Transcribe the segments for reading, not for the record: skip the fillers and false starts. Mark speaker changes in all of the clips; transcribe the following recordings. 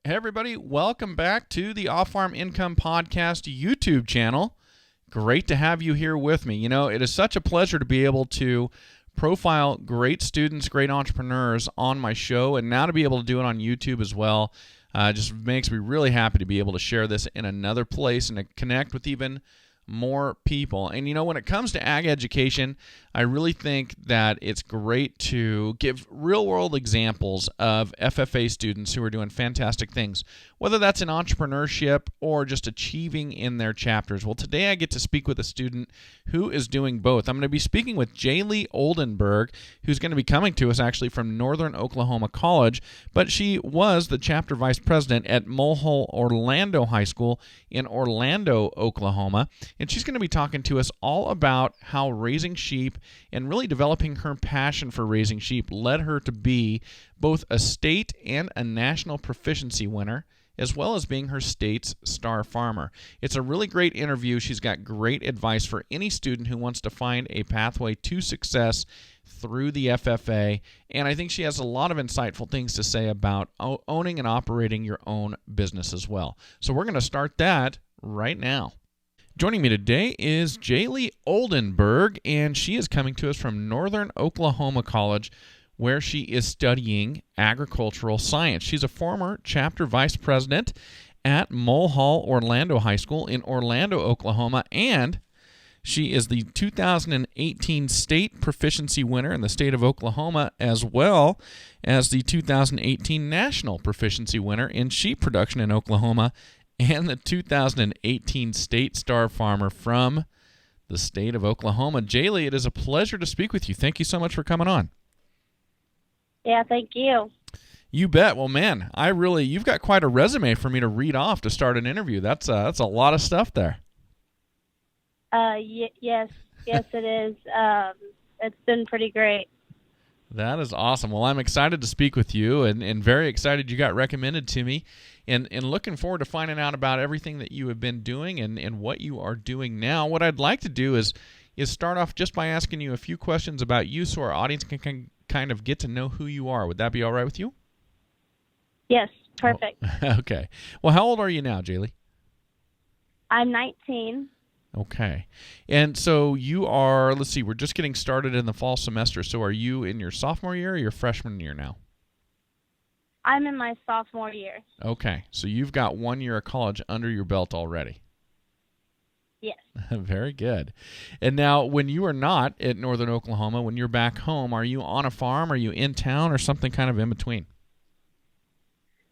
Speaker 1: Hey everybody, welcome back to the Off-Farm Income Podcast YouTube channel. Great to have you here with me. You know, it is such a pleasure to be able to profile great students, great entrepreneurs on my show, and now to be able to do it on YouTube as well. Just makes me really happy to be able to share this in another place and to connect with even more people. And you know, when it comes to ag education, I really think that it's great to give real-world examples of FFA students who are doing fantastic things, whether that's in entrepreneurship or just achieving in their chapters. Well, today I get to speak with a student who is doing both. I'm going to be speaking with Jaleigh Oldenburg, who's going to be coming to us actually from Northern Oklahoma College, but she was the chapter vice president at Mulhall-Orlando High School in Orlando, Oklahoma. And she's going to be talking to us all about how raising sheep and really developing her passion for raising sheep led her to be both a state and a national proficiency winner, as well as being her state's star farmer. It's a really great interview. She's got great advice for any student who wants to find a pathway to success through the FFA, and I think she has a lot of insightful things to say about owning and operating your own business as well. So we're going to start that right now. Joining me today is Jaleigh Oldenburg, and she is coming to us from Northern Oklahoma College, where she is studying agricultural science. She's a former chapter vice president at Mulhall-Orlando High School in Orlando, Oklahoma, and she is the 2018 State Proficiency Winner in the state of Oklahoma, as well as the 2018 National Proficiency Winner in sheep production in Oklahoma, and the 2018 State Star Farmer from the state of Oklahoma. Jaleigh, it is a pleasure to speak with you. Thank you so much for coming on.
Speaker 2: Yeah, thank you.
Speaker 1: You bet. Well, man, you've got quite a resume for me to read off to start an interview. That's a lot of stuff there.
Speaker 2: Yes, it is. It's been pretty great.
Speaker 1: That is awesome. Well, I'm excited to speak with you and very excited you got recommended to me and looking forward to finding out about everything that you have been doing and what you are doing now. What I'd like to do is start off just by asking you a few questions about you so our audience can kind of get to know who you are. Would that be all right with you?
Speaker 2: Yes, perfect.
Speaker 1: Oh, okay. Well, how old are you now, Jaleigh?
Speaker 2: I'm 19.
Speaker 1: Okay. And so you are, let's see, we're just getting started in the fall semester. So are you in your sophomore year or your freshman year now?
Speaker 2: I'm in my sophomore year.
Speaker 1: Okay. So you've got 1 year of college under your belt already.
Speaker 2: Yes.
Speaker 1: Very good. And now when you are not at Northern Oklahoma, when you're back home, are you on a farm? Are you in town or something kind of in between?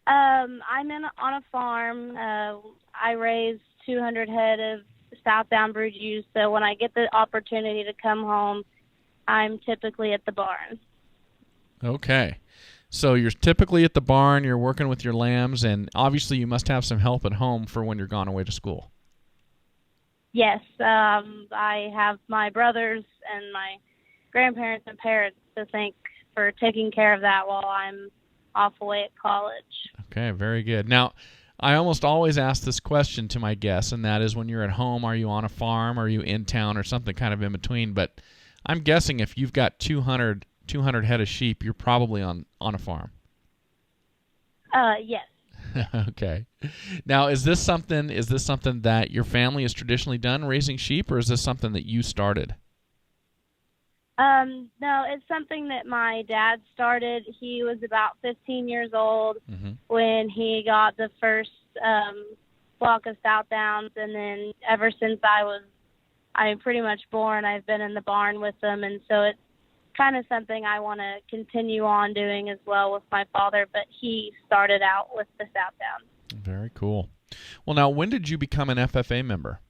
Speaker 2: I'm on a farm. I raise 200 head of southbound brood ewes, so when I get the opportunity to come home, I'm typically at the barn.
Speaker 1: Okay. So you're typically at the barn, you're working with your lambs, and obviously you must have some help at home for when you're gone away to school.
Speaker 2: Yes, I have my brothers and my grandparents and parents to thank for taking care of that while I'm off away at college.
Speaker 1: Okay, very good. Now, I almost always ask this question to my guests, and that is when you're at home, are you on a farm, are you in town, or something kind of in between? But I'm guessing if you've got 200 head of sheep, you're probably on a farm.
Speaker 2: Yes.
Speaker 1: Okay. Now, is this something that your family has traditionally done, raising sheep, or is this something that you started?
Speaker 2: No, it's something that my dad started. He was about 15 years old when he got the first flock of Southdowns, and then ever since I'm pretty much born, I've been in the barn with them, and so it's kind of something I want to continue on doing as well with my father, but he started out with the Southdowns.
Speaker 1: Very cool. Well, now, when did you become an FFA member?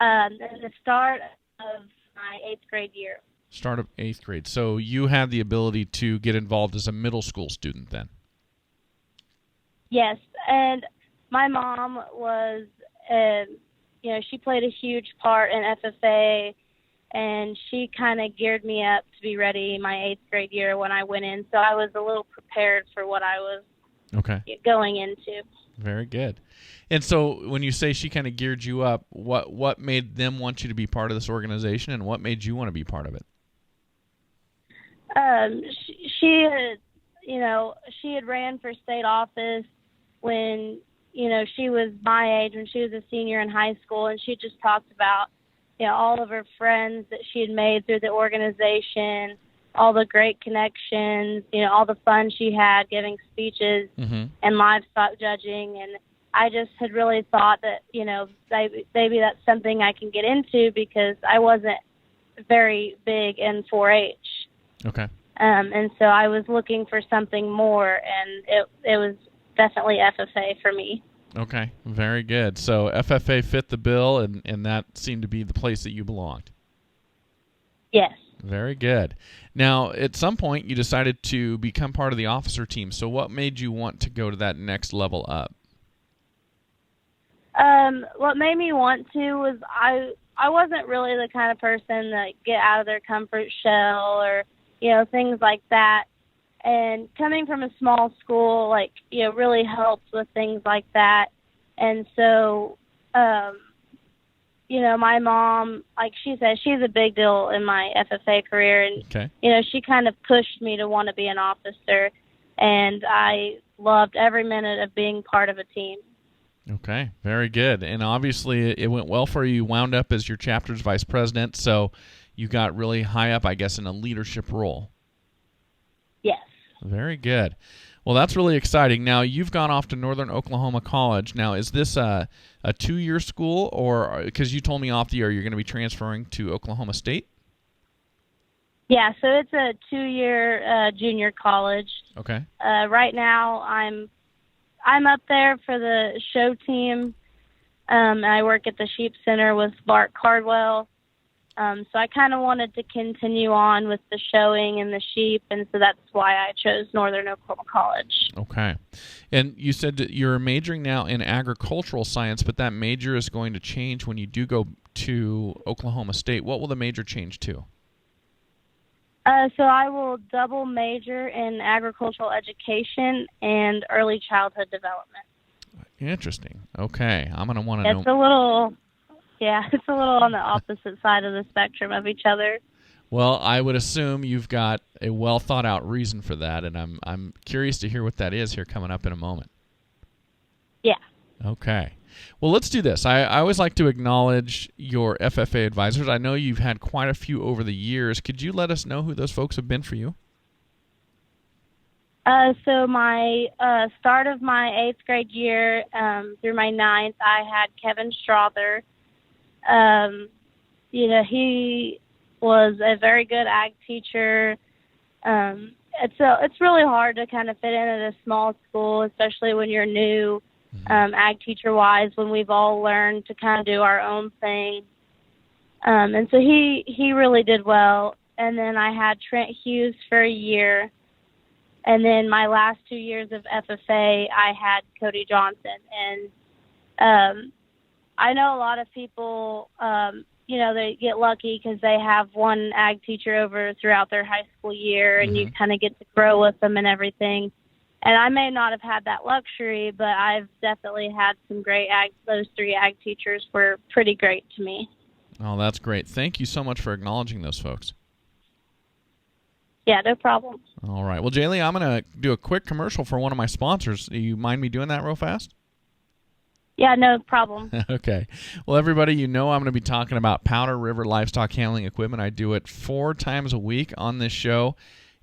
Speaker 2: At the start of my 8th grade year.
Speaker 1: Start of 8th grade. So you had the ability to get involved as a middle school student then?
Speaker 2: Yes, and my mom was, she played a huge part in FFA, and she kind of geared me up to be ready my 8th grade year when I went in, so I was a little prepared for what I was going into.
Speaker 1: Very good. And so when you say she kind of geared you up, what made them want you to be part of this organization, and what made you want to be part of it?
Speaker 2: She she had ran for state office when, she was my age, when she was a senior in high school, and she just talked about, all of her friends that she had made through the organization, all the great connections, all the fun she had giving speeches and livestock judging. And I just had really thought that, maybe that's something I can get into because I wasn't very big in 4-H.
Speaker 1: Okay.
Speaker 2: And so I was looking for something more, and it was definitely FFA for me.
Speaker 1: Okay, very good. So FFA fit the bill, and that seemed to be the place that you belonged.
Speaker 2: Yes.
Speaker 1: Very good. Now, at some point, you decided to become part of the officer team. So what made you want to go to that next level up?
Speaker 2: What made me want to was I wasn't really the kind of person that get out of their comfort shell or, things like that. And coming from a small school, really helps with things like that. And so, my mom, like she said, she's a big deal in my FFA career. And,
Speaker 1: okay.
Speaker 2: She kind of pushed me to want to be an officer. And I loved every minute of being part of a team.
Speaker 1: Okay, very good. And obviously it went well for you. You wound up as your chapter's vice president, so you got really high up, I guess, in a leadership role.
Speaker 2: Yes.
Speaker 1: Very good. Well, that's really exciting. Now, you've gone off to Northern Oklahoma College. Now, is this a 2-year school, or because you told me off the air you're going to be transferring to Oklahoma State?
Speaker 2: Yeah, so it's a 2-year junior college.
Speaker 1: Okay.
Speaker 2: Right now, I'm up there for the show team. And I work at the Sheep Center with Bart Cardwell. So I kind of wanted to continue on with the showing and the sheep, and so that's why I chose Northern Oklahoma College.
Speaker 1: Okay. And you said that you're majoring now in agricultural science, but that major is going to change when you do go to Oklahoma State. What will the major change to?
Speaker 2: So I will double major in agricultural education and early childhood development.
Speaker 1: Interesting. Okay. I'm going to want to know.
Speaker 2: It's a little on the opposite side of the spectrum of each other.
Speaker 1: Well, I would assume you've got a well thought out reason for that, and I'm curious to hear what that is here coming up in a moment.
Speaker 2: Yeah.
Speaker 1: Okay. Well, let's do this. I always like to acknowledge your FFA advisors. I know you've had quite a few over the years. Could you let us know who those folks have been for you?
Speaker 2: So my start of my 8th grade year through my 9th, I had Kevin Strother. He was a very good ag teacher. It's really hard to kind of fit in at a small school, especially when you're new, ag teacher-wise, when we've all learned to kind of do our own thing. And so he really did well. And then I had Trent Hughes for a year. And then my last 2 years of FFA, I had Cody Johnson. And I know a lot of people, they get lucky because they have one ag teacher over throughout their high school year, and you kind of get to grow with them and everything. And I may not have had that luxury, but I've definitely had some great those 3 ag teachers were pretty great to me.
Speaker 1: Oh, that's great. Thank you so much for acknowledging those folks.
Speaker 2: Yeah, no problem.
Speaker 1: All right. Well, Jaleigh, I'm going to do a quick commercial for one of my sponsors. Do you mind me doing that real fast?
Speaker 2: Yeah, no problem.
Speaker 1: Okay. Well, everybody, I'm going to be talking about Powder River Livestock Handling Equipment. I do it 4 times a week on this show,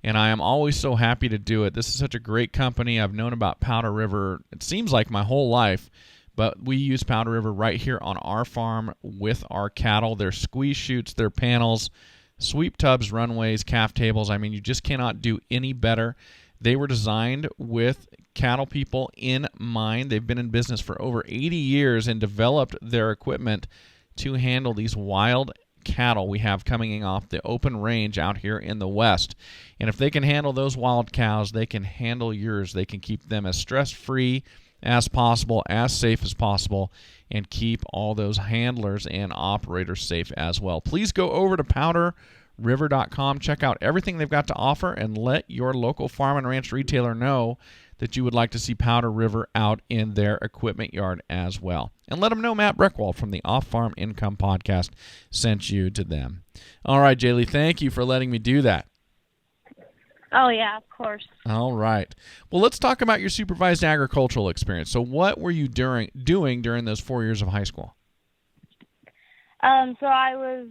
Speaker 1: and I am always so happy to do it. This is such a great company. I've known about Powder River, it seems like my whole life, but we use Powder River right here on our farm with our cattle. Their squeeze chutes, their panels, sweep tubs, runways, calf tables. I mean, you just cannot do any better. They were designed with cattle people in mind. They've been in business for over 80 years and developed their equipment to handle these wild cattle we have coming off the open range out here in the West. And if they can handle those wild cows, they can handle yours. They can keep them as stress-free as possible, as safe as possible, and keep all those handlers and operators safe as well. Please go over to powderriver.com, check out everything they've got to offer, and let your local farm and ranch retailer know that you would like to see Powder River out in their equipment yard as well. And let them know Matt Breckwald from the Off Farm Income Podcast sent you to them. All right, Jaleigh, thank you for letting me do that.
Speaker 2: Oh, yeah, of course.
Speaker 1: All right. Well, let's talk about your supervised agricultural experience. So what were you doing during those 4 years of high school?
Speaker 2: So I was,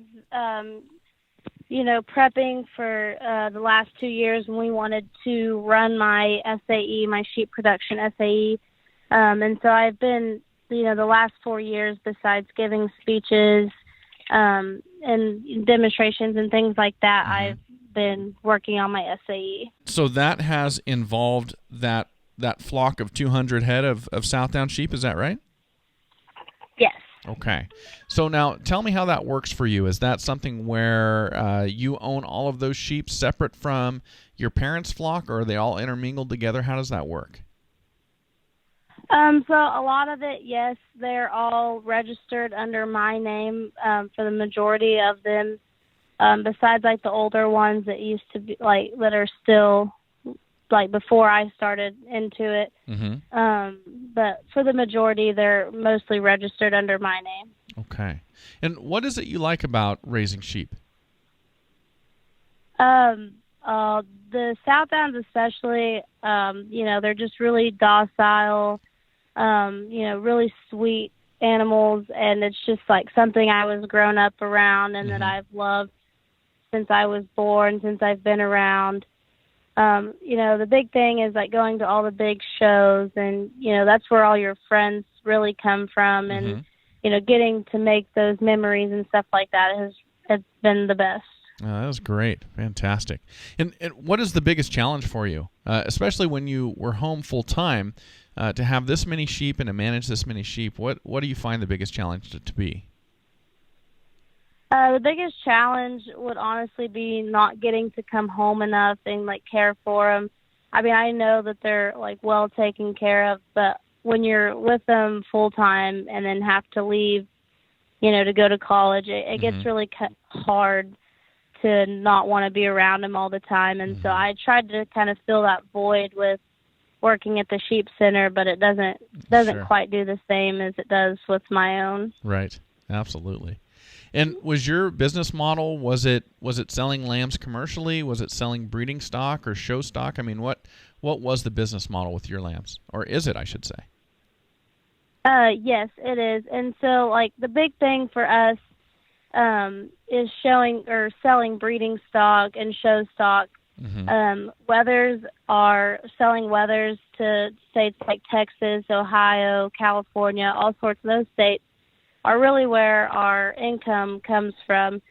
Speaker 2: prepping for the last 2 years when we wanted to run my SAE, my sheep production SAE. And so I've been, the last 4 years, besides giving speeches and demonstrations and things like that, I've been working on my SAE.
Speaker 1: So that has involved that flock of 200 head of Southdown sheep, is that right?
Speaker 2: Yes.
Speaker 1: Okay. So now tell me how that works for you. Is that something where you own all of those sheep separate from your parents' flock, or are they all intermingled together? How does that work?
Speaker 2: So a lot of it, yes, they're all registered under my name for the majority of them, besides like the older ones that used to be that are still before I started into it. But for the majority, they're mostly registered under my name.
Speaker 1: Okay. And what is it you like about raising sheep?
Speaker 2: The Southdowns especially, they're just really docile, really sweet animals, and it's just something I was grown up around and that I've loved since I was born, since I've been around. The big thing is going to all the big shows, and that's where all your friends really come from, and getting to make those memories and stuff like that has been the best.
Speaker 1: That was great. Fantastic. And what is the biggest challenge for you, especially when you were home full time, to have this many sheep and to manage this many sheep? What do you find the biggest challenge to be?
Speaker 2: The biggest challenge would honestly be not getting to come home enough and care for them. I mean, I know that they're well taken care of, but when you're with them full time and then have to leave, to go to college, it gets really hard to not want to be around them all the time. And so I tried to kind of fill that void with working at the sheep center, but it doesn't quite do the same as it does with my own.
Speaker 1: Right. Absolutely. And was your business model, was it selling lambs commercially? Was it selling breeding stock or show stock? I mean, what was the business model with your lambs? Or is it, I should say?
Speaker 2: Yes, it is. And so the big thing for us is showing or selling breeding stock and show stock. Wethers are selling wethers to states like Texas, Ohio, California, all sorts of those states are really where our income comes from,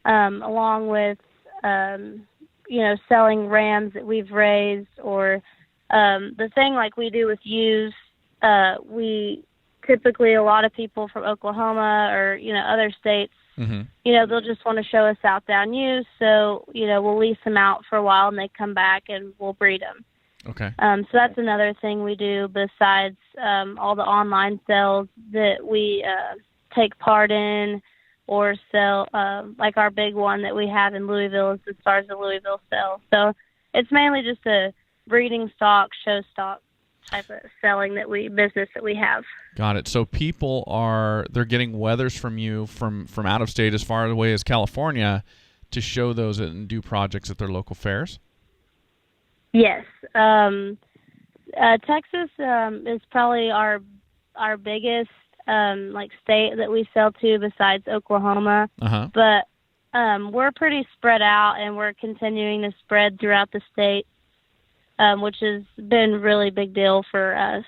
Speaker 2: along with, selling rams that we've raised, or the thing we do with ewes. We typically, a lot of people from Oklahoma or, other states, they'll just want to show us Southdown ewes, so, we'll lease them out for a while and they come back and we'll breed them.
Speaker 1: Okay.
Speaker 2: So that's another thing we do besides all the online sales that we take part in or sell. Our big one that we have in Louisville is the Stars of Louisville sale. So it's mainly just a breeding stock, show stock type of business that we have.
Speaker 1: Got it. So people they're getting wethers from you from out of state as far away as California to show those and do projects at their local fairs?
Speaker 2: Yes. Texas is probably our biggest state that we sell to besides Oklahoma. But we're pretty spread out, and we're continuing to spread throughout the state, which has been a really big deal for us.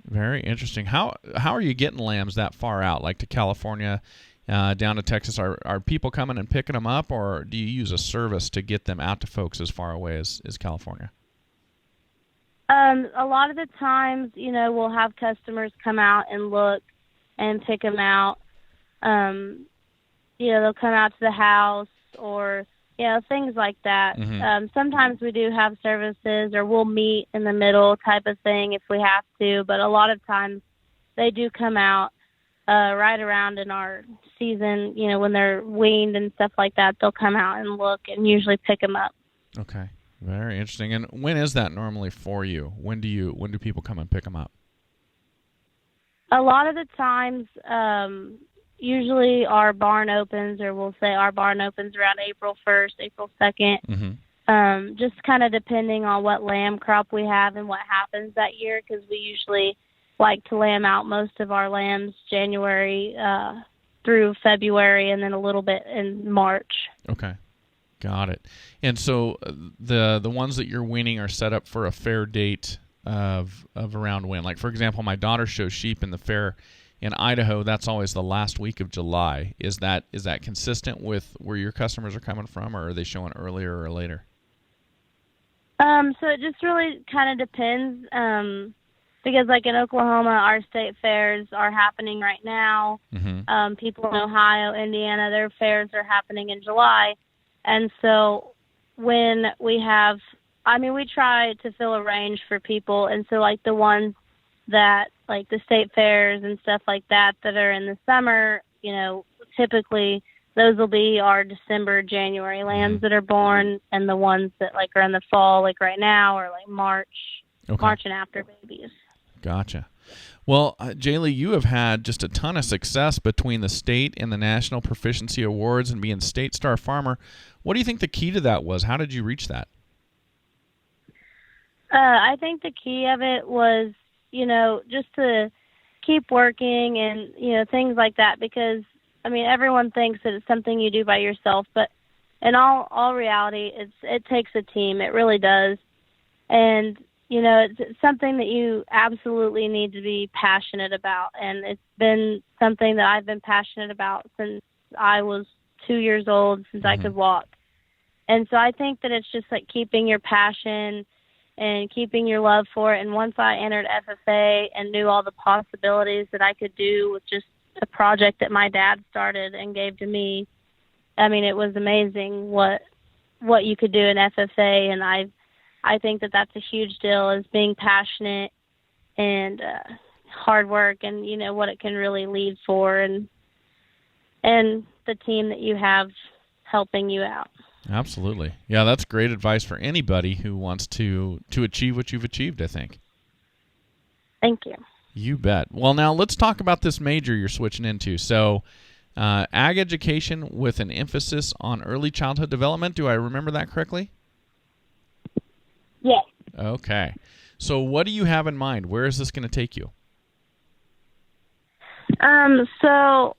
Speaker 1: Very interesting. How are you getting lambs that far out, to California, down to Texas? Are people coming and picking them up, or do you use a service to get them out to folks as far away as California?
Speaker 2: A lot of the times, we'll have customers come out and look and pick them out. They'll come out to the house or, things like that. Sometimes we do have services, or we'll meet in the middle type of thing if we have to, but a lot of times they do come out right around in our season, when they're weaned and stuff like that. They'll come out and look and usually pick them up. Okay.
Speaker 1: Very interesting. And when is that normally for you? When do people come and pick them up?
Speaker 2: A lot of the times, usually our barn opens, or we'll say our barn opens around April 1st, April 2nd. just kind of depending on what lamb crop we have and what happens that year, because we usually like to lamb out most of our lambs January through February, and then a little bit in March.
Speaker 1: Okay. Got it. And so the ones that you're weaning are set up for a fair date of around when? Like, for example, my daughter shows sheep in the fair in Idaho. That's always the last week of July. Is that consistent with where your customers are coming from, or are they showing earlier or later?
Speaker 2: So it just really kind of depends, because like in Oklahoma, our state fairs are happening right now.
Speaker 1: Mm-hmm.
Speaker 2: People in Ohio, Indiana, their fairs are happening in July. And so when we have, we try to fill a range for people. And so like the ones that, like the state fairs and stuff like that are in the summer, typically those will be our December, January lambs
Speaker 1: Mm-hmm.
Speaker 2: that are born, and the ones that like are in the fall, like right now, or like March and after babies.
Speaker 1: Gotcha. Well, Jaleigh, you have had just a ton of success between the state and the National Proficiency Awards and being State Star Farmer. What do you think the key to that was? How did you reach that?
Speaker 2: I think the key of it was, just to keep working and, things like that, because everyone thinks that it's something you do by yourself, but in all reality, it takes a team. It really does. And, it's something that you absolutely need to be passionate about. And it's been something that I've been passionate about since I was 2 years old, since I could walk. And so I think that it's just like keeping your passion and keeping your love for it. And once I entered FFA and knew all the possibilities that I could do with just a project that my dad started and gave to me, it was amazing what you could do in FFA. And I think that that's a huge deal, is being passionate and hard work, and what it can really lead for, and the team that you have helping you out.
Speaker 1: Absolutely. Yeah, that's great advice for anybody who wants to achieve what you've achieved, I think.
Speaker 2: Thank you.
Speaker 1: You bet. Well, now let's talk about this major you're switching into. So, ag education with an emphasis on early childhood development. Do I remember that correctly?
Speaker 2: Yes.
Speaker 1: Okay. So what do you have in mind? Where is this going to take you?
Speaker 2: So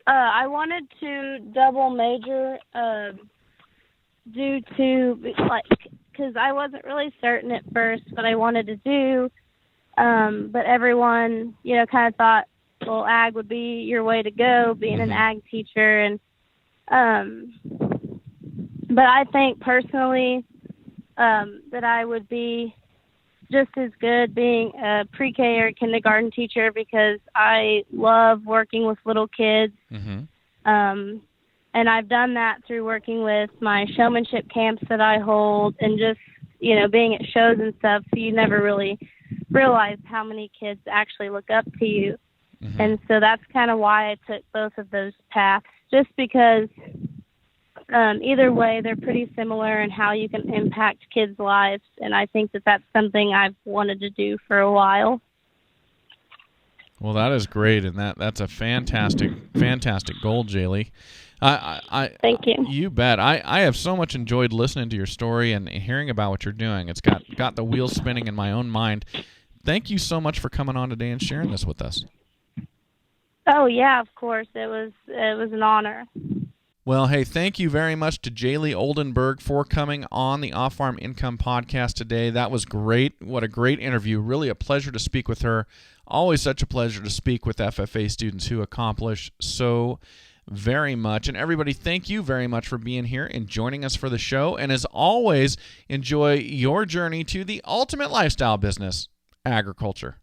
Speaker 2: I wanted to double major due to, because I wasn't really certain at first what I wanted to do, but everyone, kind of thought, well, ag would be your way to go, being an ag teacher. And but I think personally that I would be just as good being a pre-K or kindergarten teacher, because I love working with little kids. And I've done that through working with my showmanship camps that I hold, and just, being at shows and stuff, so you never really realize how many kids actually look up to you. And so that's kind of why I took both of those paths, just because either way, they're pretty similar in how you can impact kids' lives, and I think that that's something I've wanted to do for a while.
Speaker 1: Well, that is great, and that's a fantastic goal, Jaleigh.
Speaker 2: Thank you.
Speaker 1: You bet. I have so much enjoyed listening to your story and hearing about what you're doing. It's got the wheels spinning in my own mind. Thank you so much for coming on today and sharing this with us.
Speaker 2: Oh yeah, of course. It was an honor.
Speaker 1: Well, hey, thank you very much to Jaleigh Oldenburg for coming on the Off-Farm Income Podcast today. That was great. What a great interview. Really a pleasure to speak with her. Always such a pleasure to speak with FFA students who accomplish so very much. And everybody, thank you very much for being here and joining us for the show. And as always, enjoy your journey to the ultimate lifestyle business, agriculture.